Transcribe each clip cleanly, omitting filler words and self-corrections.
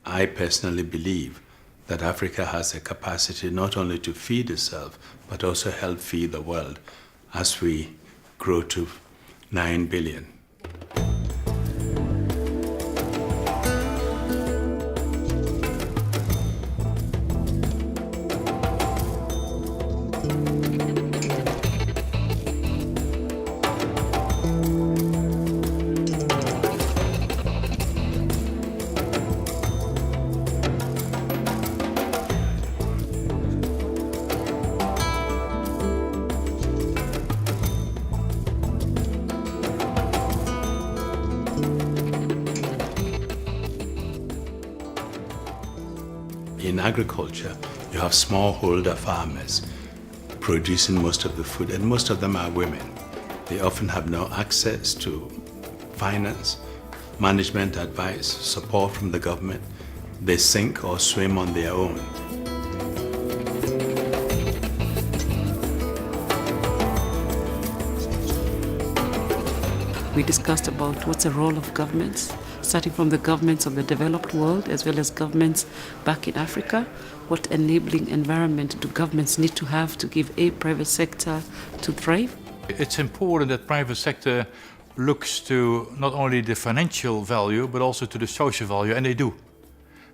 I personally believe that Africa has a capacity not only to feed itself, but also help feed the world as we grow to 9 billion. In agriculture, you have smallholder farmers producing most of the food, and most of them are women. They often have no access to finance, management advice, support from the government. They sink or swim on their own. We discussed about what's the role of governments, starting from the governments of the developed world as well as governments back in Africa. What enabling environment do governments need to have to give a private sector to thrive? It's important that private sector looks to not only the financial value but also to the social value, and they do.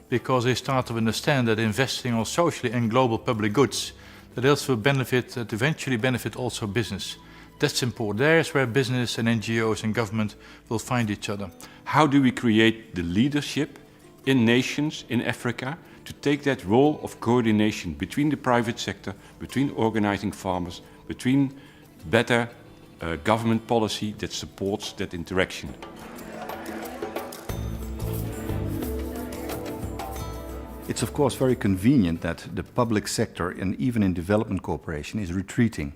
Because they start to understand that investing on socially and global public goods, that also that eventually benefit also business. That's important. There's where business and NGOs and government will find each other. How do we create the leadership in nations in Africa to take that role of coordination between the private sector, between organizing farmers, between better government policy that supports that interaction? It's of course very convenient that the public sector, and even in development cooperation, is retreating.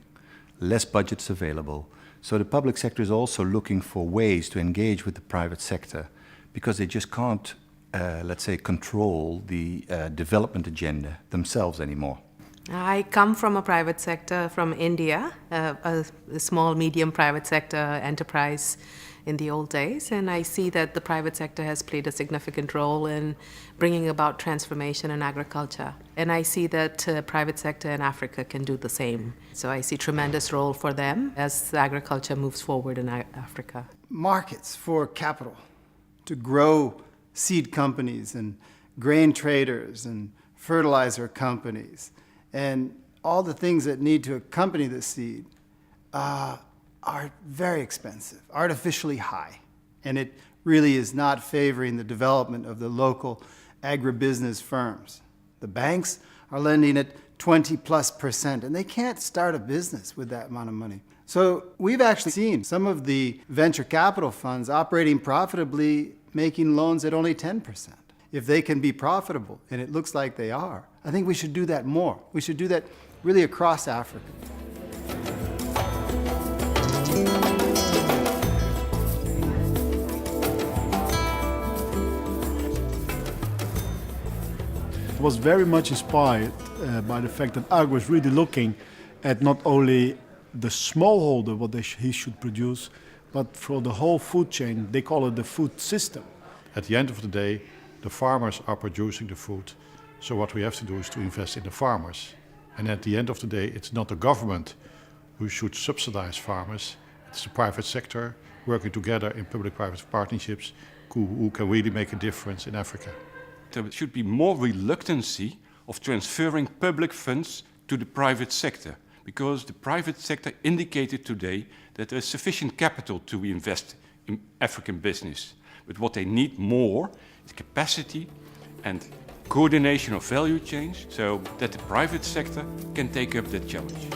Less budgets available. So the public sector is also looking for ways to engage with the private sector because they just can't, let's say, control the development agenda themselves anymore. I come from a private sector from India, a small, medium private sector enterprise in the old days, and I see that the private sector has played a significant role in bringing about transformation in agriculture. And I see that private sector in Africa can do the same. So I see tremendous role for them as agriculture moves forward in Africa. Markets for capital to grow seed companies and grain traders and fertilizer companies and all the things that need to accompany the seed are very expensive, artificially high, and it really is not favoring the development of the local agribusiness firms. The banks are lending at 20+%, and they can't start a business with that amount of money. So we've actually seen some of the venture capital funds operating profitably, making loans at only 10%. If they can be profitable, and it looks like they are, I think we should do that more. We should do that really across Africa. I was very much inspired by the fact that AGRA is really looking at not only the smallholder, what he should produce, but for the whole food chain. They call it the food system. At the end of the day, the farmers are producing the food. So what we have to do is to invest in the farmers. And at the end of the day, it's not the government who should subsidize farmers. It's the private sector working together in public-private partnerships who can really make a difference in Africa. There should be more reluctancy of transferring public funds to the private sector, because the private sector indicated today that there is sufficient capital to invest in African business. But what they need more is capacity and coordination of value chains so that the private sector can take up that challenge.